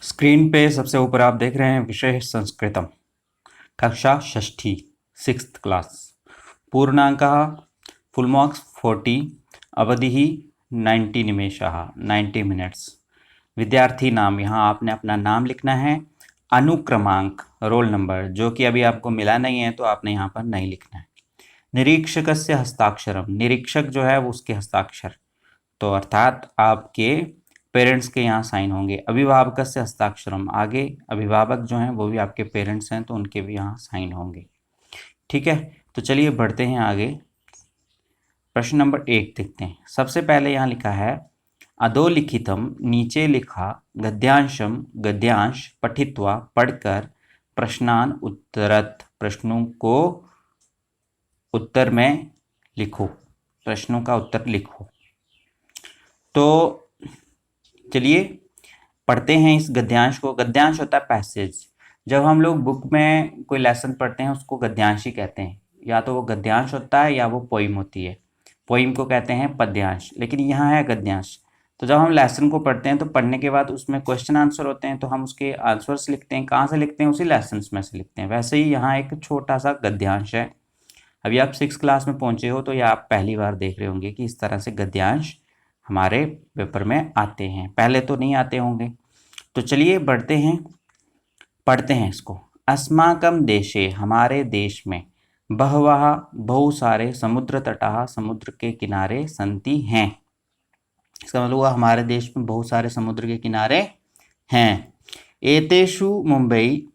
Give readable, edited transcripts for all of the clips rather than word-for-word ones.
Screen पे सबसे ऊपर आप देख रहे हैं विषय संस्कृतम, कक्षा षष्ठी, 6th क्लास। पूर्णांकः फुल मार्क्स 40, अवधिः 90 निमेषः, 90 मिनट्स। विद्यार्थी नाम, यहाँ आपने अपना नाम लिखना है। अनुक्रमांक, रोल नंबर, जो कि अभी आपको मिला नहीं है तो आपने यहाँ पर नहीं लिखना है। निरीक्षकस्य हस्ताक्षरम, निरीक्षक जो है वो उसके हस्ताक्षर, तो अर्थात आपके पेरेंट्स के यहाँ साइन होंगे। अभिभावकस्य हस्ताक्षरम, आगे अभिभावक जो हैं वो भी आपके पेरेंट्स हैं तो उनके भी यहाँ साइन होंगे। ठीक है, तो चलिए बढ़ते हैं आगे। प्रश्न नंबर 1 देखते हैं। सबसे पहले यहाँ लिखा है अधोलिखितम, नीचे लिखा, गद्यांशम, गद्यांश पठित्वा, पढ़कर, प्रश्नान उत्तरत, प्रश्नों को उत्तर में लिखो, प्रश्नों का उत्तर लिखो। तो चलिए पढ़ते हैं इस गद्यांश को। गद्यांश होता है पैसेज। जब हम लोग बुक में कोई लेसन पढ़ते हैं उसको गद्यांश ही कहते हैं। या तो वो गद्यांश होता है या वो पोइम होती है। पोइम को कहते हैं पद्यांश, लेकिन यहाँ है गद्यांश। तो जब हम लेसन को पढ़ते हैं तो पढ़ने के बाद उसमें क्वेश्चन आंसर होते हैं तो हम उसके आंसर्स लिखते हैं। कहाँ से लिखते हैं? उसी लेसन में से लिखते हैं। वैसे ही यहाँ एक छोटा सा गद्यांश है। अभी आप 6th क्लास में पहुँचे हो तो या आप पहली बार देख रहे होंगे कि इस तरह से गद्यांश हमारे पेपर में आते हैं। पहले तो नहीं आते होंगे। तो चलिए बढ़ते हैं, पढ़ते हैं इसको। अस्माकं देशे, हमारे देश में, बहवः, बहुत सारे, समुद्र तटः, समुद्र के किनारे, संति हैं। इसका मतलब हुआ हमारे देश में बहुत सारे समुद्र के किनारे हैं। एतेषु मुंबई,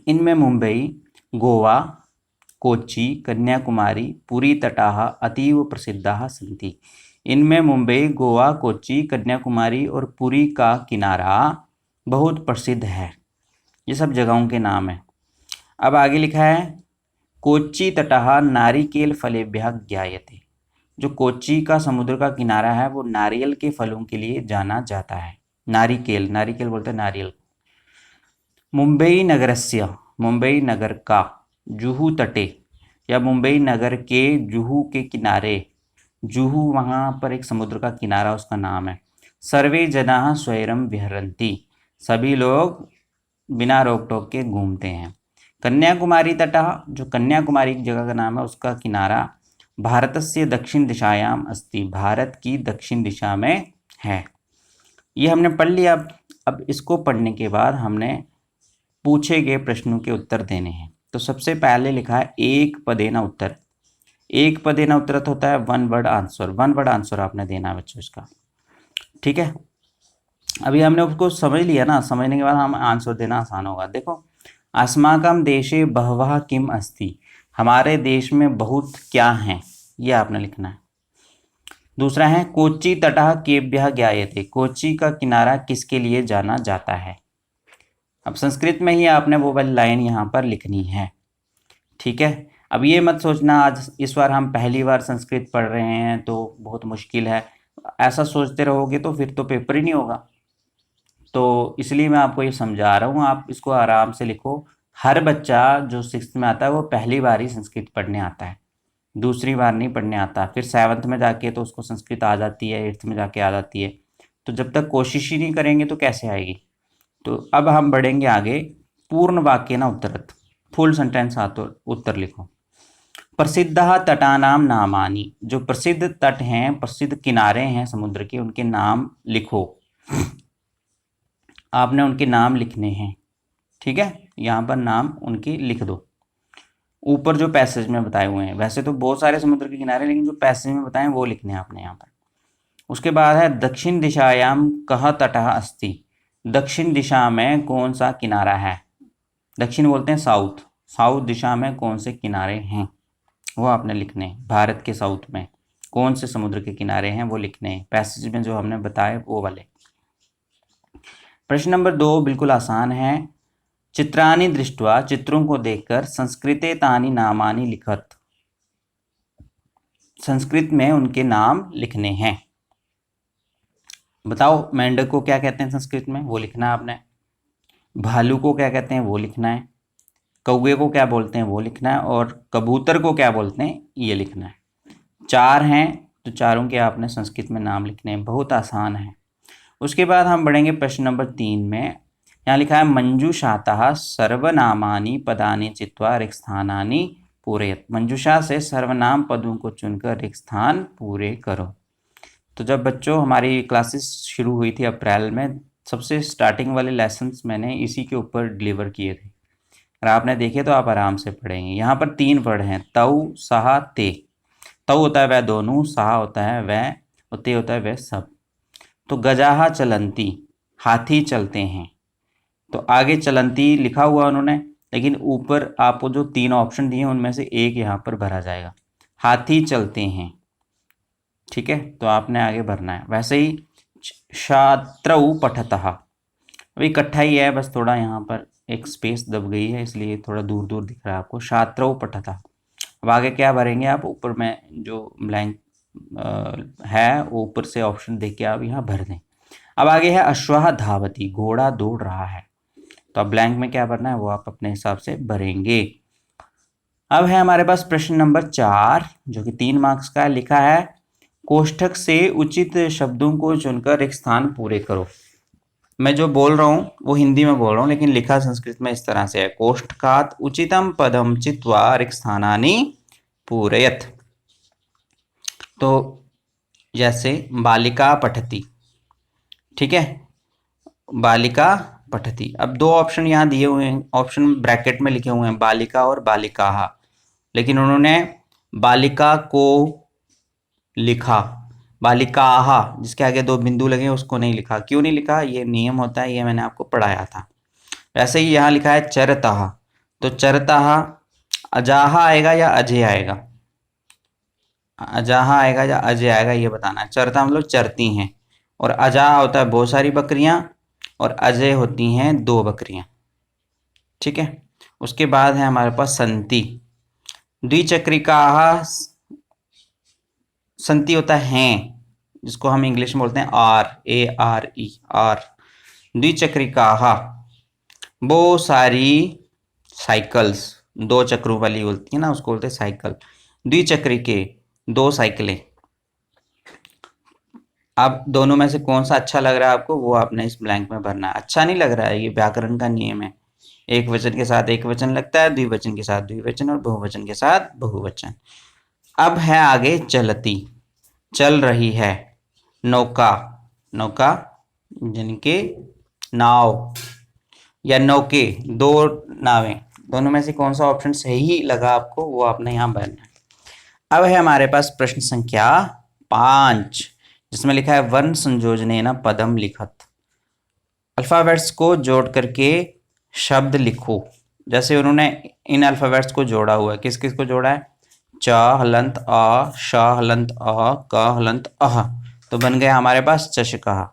इनमें मुंबई, गोवा, कोच्चि, कन्याकुमारी, पुरी तटाः अतीव प्रसिद्धाः सन्ति। इनमें मुंबई, गोवा, कोच्चि, कन्याकुमारी और पुरी का किनारा बहुत प्रसिद्ध है। ये सब जगहों के नाम हैं। अब आगे लिखा है कोच्चि तटः नारिकेल फलेभ्यः ज्ञायते। जो कोच्चि का समुद्र का किनारा है वो नारियल के फलों के लिए जाना जाता है। नारिकेल, नारिकेल बोलते हैं नारियल। मुंबई नगरस्य, मुंबई नगर का, जुहू तटे, या मुंबई नगर के जुहू के किनारे, जुहू वहाँ पर एक समुद्र का किनारा, उसका नाम है। सर्वे जनाः स्वैरं विहरन्ति, सभी लोग बिना रोक टोक के घूमते हैं। कन्याकुमारी तटः, जो कन्याकुमारी की जगह का नाम है, उसका किनारा भारतस्य दक्षिण दिशायाम अस्ति, भारत की दक्षिण दिशा में है। ये हमने पढ़ लिया। अब इसको पढ़ने के बाद हमने पूछे गए प्रश्नों के उत्तर देने हैं। तो सबसे पहले लिखा है एक पदेन उत्तर। एक पदेन उत्तर होता है one word answer. One word answer आपने देना है बच्चों इसका। ठीक है, अभी हमने उसको समझ लिया ना, समझने के बाद हम आंसर देना आसान होगा। देखो, अस्माकं देशे बहवः किम अस्ति, हमारे देश में बहुत क्या हैं, ये आपने लिखना है। दूसरा है कोच्चि तटः केभ्यः ज्ञायते, कोच्चि का किनारा किसके लिए जाना जाता है। अब संस्कृत में ही आपने वो वाली लाइन यहाँ पर लिखनी है। ठीक है, अब ये मत सोचना आज इस बार हम पहली बार संस्कृत पढ़ रहे हैं तो बहुत मुश्किल है, ऐसा सोचते रहोगे तो फिर तो पेपर ही नहीं होगा। तो इसलिए मैं आपको ये समझा रहा हूँ, आप इसको आराम से लिखो। हर बच्चा जो 6th में आता है वो पहली बार ही संस्कृत पढ़ने आता है, दूसरी बार नहीं पढ़ने आता। फिर 7th में जाके तो उसको संस्कृत आ जाती है, 8th में जाके आ जाती है। तो जब तक कोशिश ही नहीं करेंगे तो कैसे आएगी। तो अब हम बढ़ेंगे आगे। पूर्ण वाक्य ना उत्तरत, फुल सेंटेंस उत्तर लिखो। प्रसिद्ध तटानाम नामानि, जो प्रसिद्ध तट हैं, प्रसिद्ध किनारे हैं समुद्र के, उनके नाम लिखो। आपने उनके नाम लिखने हैं। ठीक है, यहाँ पर नाम उनके लिख दो। ऊपर जो पैसेज में बताए हुए हैं, वैसे तो बहुत सारे समुद्र के किनारे, लेकिन जो पैसेज में बताए वो लिखने हैं आपने यहाँ पर। उसके बाद है दक्षिण दिशायाम कः तटः अस्ति, दक्षिण दिशा में कौन सा किनारा है। दक्षिण बोलते हैं साउथ, साउथ दिशा में कौन से किनारे हैं वो आपने लिखने हैं। भारत के साउथ में कौन से समुद्र के किनारे हैं वो लिखने हैं, पैसेज में जो हमने बताए वो वाले। प्रश्न नंबर 2 बिल्कुल आसान है। चित्राणि दृष्ट्वा, चित्रों को देखकर, संस्कृते तानि नामानि लिखत, संस्कृत में उनके नाम लिखने हैं। बताओ मेंढक को क्या कहते हैं संस्कृत में, वो लिखना है आपने। भालू को क्या कहते हैं वो लिखना है। कौवे को क्या बोलते हैं वो लिखना है। और कबूतर को क्या बोलते हैं ये लिखना है। 4 हैं तो चारों के आपने संस्कृत में नाम लिखने हैं। बहुत आसान है। उसके बाद हम बढ़ेंगे प्रश्न नंबर 3 में। यहाँ लिखा है मंजूषातः सर्वनामानि पदानि चित्वा रिक्त स्थानानि पूरयत। मंजूषा से सर्वनाम पदों को चुनकर रिक्त स्थान पूरे करो। तो जब बच्चों हमारी क्लासेस शुरू हुई थी अप्रैल में, सबसे स्टार्टिंग वाले लेसन्स मैंने इसी के ऊपर डिलीवर किए थे। अगर आपने देखे तो आप आराम से पढ़ेंगे। यहाँ पर 3 वर्ड हैं, तौ सहा ते। तौ होता है वह दोनों, सहा होता है वह, और ते होता है वह सब। तो गजाहा चलंती, हाथी चलते हैं। तो आगे चलंती लिखा हुआ उन्होंने, लेकिन ऊपर आपको जो 3 ऑप्शन दिए उनमें से एक यहाँ पर भरा जाएगा, हाथी चलते हैं। ठीक है, तो आपने आगे भरना है। वैसे ही छात्रौ पठतः, अभी इकट्ठा ही है, बस थोड़ा यहाँ पर एक स्पेस दब गई है इसलिए थोड़ा दूर दूर दिख रहा है आपको। छात्रौ पठतः। अब आगे क्या भरेंगे आप, ऊपर में जो ब्लैंक है वो ऊपर से ऑप्शन देख के आप यहाँ भर दें। अब आगे है अश्वः धावति, घोड़ा दौड़ रहा है। तो अब ब्लैंक में क्या भरना है वो आप अपने हिसाब से भरेंगे। अब है हमारे पास प्रश्न नंबर 4 जो कि 3 मार्क्स का है। लिखा है कोष्ठक से उचित शब्दों को चुनकर एक स्थान पूरे करो। मैं जो बोल रहा हूँ वो हिंदी में बोल रहा हूँ, लेकिन लिखा संस्कृत में इस तरह से है, कोष्ठकात् उचितम पदम चित्वा रिक्त स्थानानि पूरयत। तो जैसे बालिका पठती, ठीक है, बालिका पठती। अब 2 ऑप्शन यहाँ दिए हुए हैं, ऑप्शन ब्रैकेट में लिखे हुए हैं बालिका और बालिकाः, लेकिन उन्होंने बालिका को लिखा, बालिकाः जिसके आगे 2 बिंदु लगे उसको नहीं लिखा। क्यों नहीं लिखा, ये नियम होता है, ये मैंने आपको पढ़ाया था। वैसे ही यहाँ लिखा है चरतः, तो चरतः अजाहा आएगा या अजय आएगा, अजाहा आएगा या अजय आएगा ये बताना है। चरता मतलब चरती हैं, और अजाहा होता है बहुत सारी बकरियां, और अजय होती हैं 2 बकरियां। ठीक है, उसके बाद है हमारे पास संति। द्विचक्रिकाः, संति होता है हैं, जिसको हम इंग्लिश में बोलते हैं ARE, आर। द्विचक्रिकाः वो सारी साइकिल्स, 2 चक्रों वाली होती है ना, उसको बोलते हैं साइकिल। द्विचक्रिके 2 साइकिलें। अब दोनों में से कौन सा अच्छा लग रहा है आपको वो आपने इस ब्लैंक में भरना है। अच्छा नहीं लग रहा है, ये व्याकरण का नियम है। एक वचन के साथ एक वचन लगता है, द्विवचन के साथ द्विवचन, और बहुवचन के साथ बहुवचन। अब है आगे चलती, चल रही है। नौका, नौका यानी कि नाव या नौके, 2 नावें, दोनों में से कौन सा ऑप्शन सही लगा आपको वो आपने यहाँ भरना है। अब है हमारे पास प्रश्न संख्या 5 जिसमें लिखा है वर्ण संयोजनेन पदम लिखत। अल्फाबेट्स को जोड़ करके शब्द लिखो। जैसे उन्होंने इन अल्फाबेट्स को जोड़ा हुआ है, किस किस को जोड़ा है, च हलंत अ, श हलंत अ, क हलंत अह, तो बन गया हमारे पास चषकः।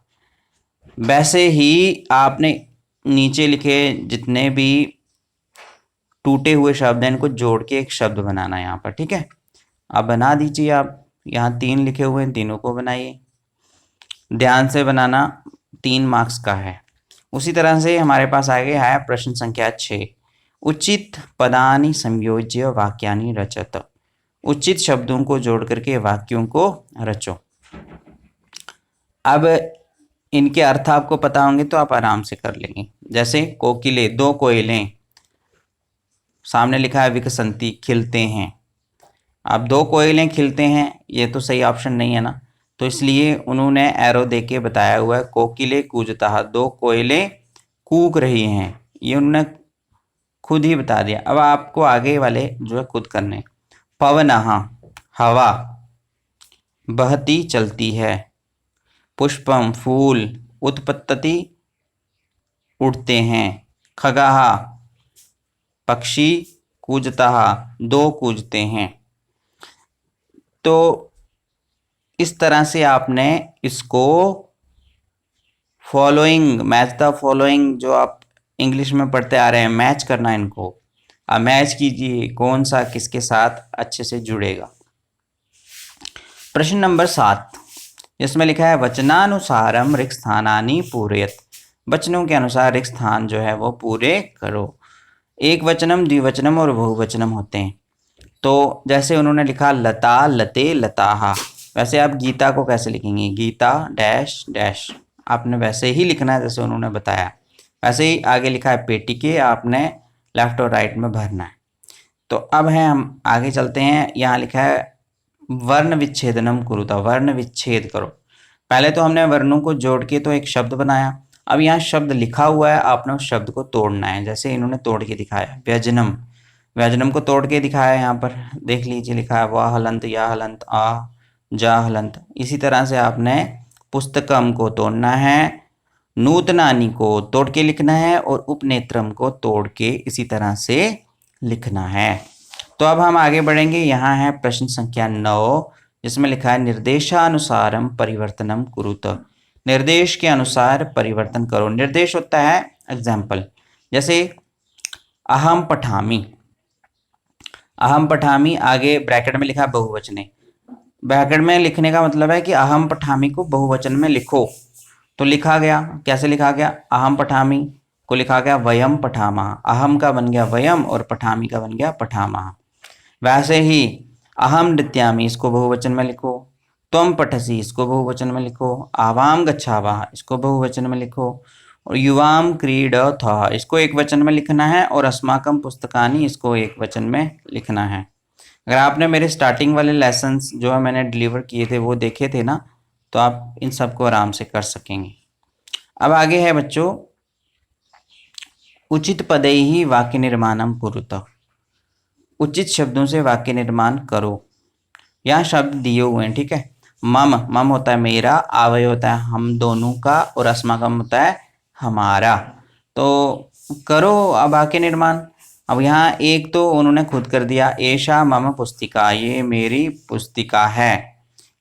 वैसे ही आपने नीचे लिखे जितने भी टूटे हुए शब्द हैं इनको जोड़ के एक शब्द बनाना है यहाँ पर। ठीक है, आप बना दीजिए। आप यहाँ 3 लिखे हुए हैं, तीनों को बनाइए, ध्यान से बनाना, 3 मार्क्स का है। उसी तरह से हमारे पास आगे है प्रश्न संख्या 6, उचित पदानि संयोज्य वाक्यानि रचत। उचित शब्दों को जोड़ करके वाक्यों को रचो। अब इनके अर्थ आपको पता होंगे तो आप आराम से कर लेंगे। जैसे कोकिले, 2 कोयलें, सामने लिखा है विकसंती, खिलते हैं। अब 2 कोयलें खिलते हैं, ये तो सही ऑप्शन नहीं है ना, तो इसलिए उन्होंने एरो दे के बताया हुआ है कोकिले कूजता, 2 कोयलें कूक रही हैं, ये उन्होंने खुद ही बता दिया। अब आपको आगे वाले जो है खुद करने। पवनः हवा, बहती चलती है। पुष्पम फूल, उत्पत्ति उड़ते हैं। खगाः पक्षी, कूजतः 2 कूजते हैं। तो इस तरह से आपने इसको फॉलोइंग, मैच द फॉलोइंग जो आप इंग्लिश में पढ़ते आ रहे हैं, मैच करना है इनको। अब मैच कीजिए कौन सा किसके साथ अच्छे से जुड़ेगा। प्रश्न नंबर 7 इसमें लिखा है वचनानुसारम रिक्त स्थानानि पूरयत। वचनों के अनुसार रिक्त स्थान जो है वो पूरे करो। एक वचनम, द्विवचनम और बहुवचनम होते हैं। तो जैसे उन्होंने लिखा लता, लते, लताहा, वैसे आप गीता को कैसे लिखेंगे, गीता डैश डैश, आपने वैसे ही लिखना है जैसे उन्होंने बताया। वैसे ही आगे लिखा है पेटी के, आपने लेफ्ट और राइट में भरना है। तो अब है हम आगे चलते हैं। यहाँ लिखा है वर्ण विच्छेदनम कुरुता, वर्ण विच्छेद करो। पहले तो हमने वर्णों को जोड़ के तो एक शब्द बनाया। अब यहाँ शब्द लिखा हुआ है, आपने उस शब्द को तोड़ना है। जैसे इन्होंने तोड़ के दिखाया व्यजनम, व्यजनम को तोड़ के दिखाया है। यहाँ पर देख लीजिए लिखा है वाह हलंत, या हलंत, आ जा हलंत। इसी तरह से आपने पुस्तकम को तोड़ना है, नूतनानी को तोड़ के लिखना है और उपनेत्रम को तोड़ के इसी तरह से लिखना है। तो अब हम आगे बढ़ेंगे। यहाँ है प्रश्न संख्या 9, जिसमें लिखा है निर्देशानुसारम परिवर्तनम कुरुत, निर्देश के अनुसार परिवर्तन करो। निर्देश होता है एग्जाम्पल, जैसे अहम पठामी, अहम पठामी आगे ब्रैकेट में लिखा बहुवचने। ब्रैकेट में लिखने का मतलब है कि अहम पठामी को बहुवचन में लिखो। तो लिखा गया, कैसे लिखा गया, अहम पठामी को लिखा गया वयम पठामा, अहम का बन गया वयम और पठामी का बन गया पठामा। वैसे ही अहम नृत्यामी, इसको बहुवचन में लिखो। त्वम पठसी, इसको बहुवचन में लिखो। आवाम गच्छावः, इसको बहुवचन में लिखो। और युवाम क्रीडथ, इसको एक वचन में लिखना है। और अस्माकम पुस्तकानि, इसको एक वचन में लिखना है। अगर आपने मेरे स्टार्टिंग वाले लेसन्स जो है मैंने डिलीवर किए थे वो देखे थे ना, तो आप इन सबको आराम से कर सकेंगे। अब आगे है बच्चों, उचित पदैहि वाक्य निर्माणम कुरुत, उचित शब्दों से वाक्य निर्माण करो। यहाँ शब्द दिए हुए हैं, ठीक है। मम, मम होता है मेरा, आवय होता है हम दोनों का, और अस्माकम होता है हमारा। तो करो अब वाक्य निर्माण। अब यहाँ एक तो उन्होंने खुद कर दिया, एषा मम पुस्तिका, ये मेरी पुस्तिका है।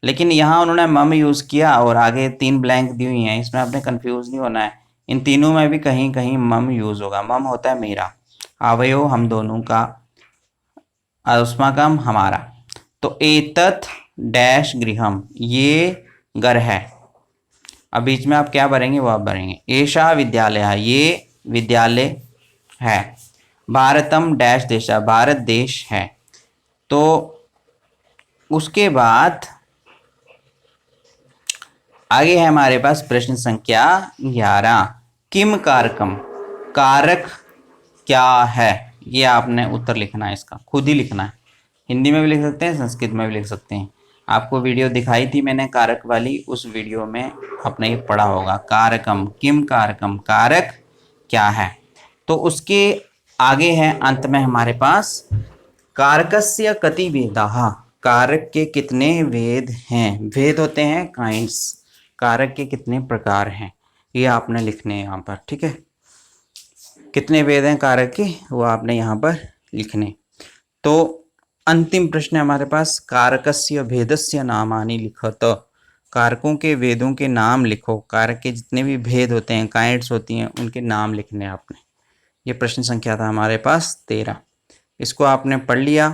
लेकिन यहाँ उन्होंने मम यूज़ किया और आगे 3 ब्लैंक दी हुई हैं, इसमें आपने कंफ्यूज नहीं होना है। इन तीनों में भी कहीं कहीं मम यूज़ होगा। मम होता है मेरा, आवयो हम दोनों का, अस्माकम हमारा। तो एतत् डैश गृहम, ये घर है। अब बीच में आप क्या भरेंगे वो आप भरेंगे। एषा विद्यालय, ये विद्यालय है। भारतम डैश देशा, भारत देश है। तो उसके बाद आगे है हमारे पास प्रश्न संख्या 11, किम कारकम, कारक क्या है। ये आपने उत्तर लिखना है, इसका खुद ही लिखना है। हिंदी में भी लिख सकते हैं, संस्कृत में भी लिख सकते हैं। आपको वीडियो दिखाई थी मैंने कारक वाली, उस वीडियो में आपने ये पढ़ा होगा। कारकम, किम कारकम, कारक क्या है। तो उसके आगे है अंत में हमारे पास कारकस्य कति भेदाः, कारक के कितने भेद हैं। भेद होते हैं काइंड्स, कारक के कितने प्रकार हैं, ये आपने लिखने हैं यहाँ पर, ठीक है। कितने भेद हैं कारक के, वो आपने यहाँ पर लिखने। तो अंतिम प्रश्न है हमारे पास, कारकस्य भेदस्य नामानि लिखत, कारकों के वेदों के नाम लिखो। कारक के जितने भी भेद होते हैं, काइंड्स होती हैं, उनके नाम लिखने हैं आपने। ये प्रश्न संख्या था हमारे पास 13। इसको आपने पढ़ लिया,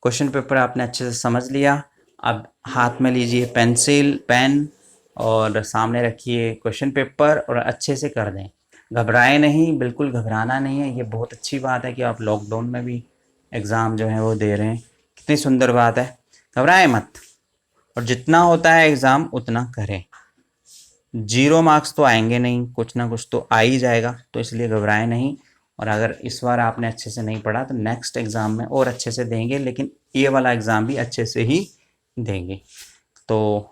क्वेश्चन पेपर आपने अच्छे से समझ लिया। अब हाथ में लीजिए पेंसिल पेन और सामने रखिए क्वेश्चन पेपर और अच्छे से कर दें। घबराए नहीं, बिल्कुल घबराना नहीं है। ये बहुत अच्छी बात है कि आप लॉकडाउन में भी एग्ज़ाम जो है वो दे रहे हैं, कितनी सुंदर बात है। घबराए मत, और जितना होता है एग्ज़ाम उतना करें। 0 मार्क्स तो आएंगे नहीं, कुछ ना कुछ तो आ ही जाएगा, तो इसलिए घबराए नहीं। और अगर इस बार आपने अच्छे से नहीं पढ़ा तो नेक्स्ट एग्ज़ाम में और अच्छे से देंगे, लेकिन ये वाला एग्ज़ाम भी अच्छे से ही देंगे। तो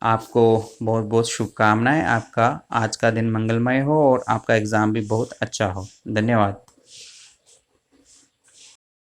आपको बहुत बहुत शुभकामनाएं। आपका आज का दिन मंगलमय हो और आपका एग्ज़ाम भी बहुत अच्छा हो। धन्यवाद।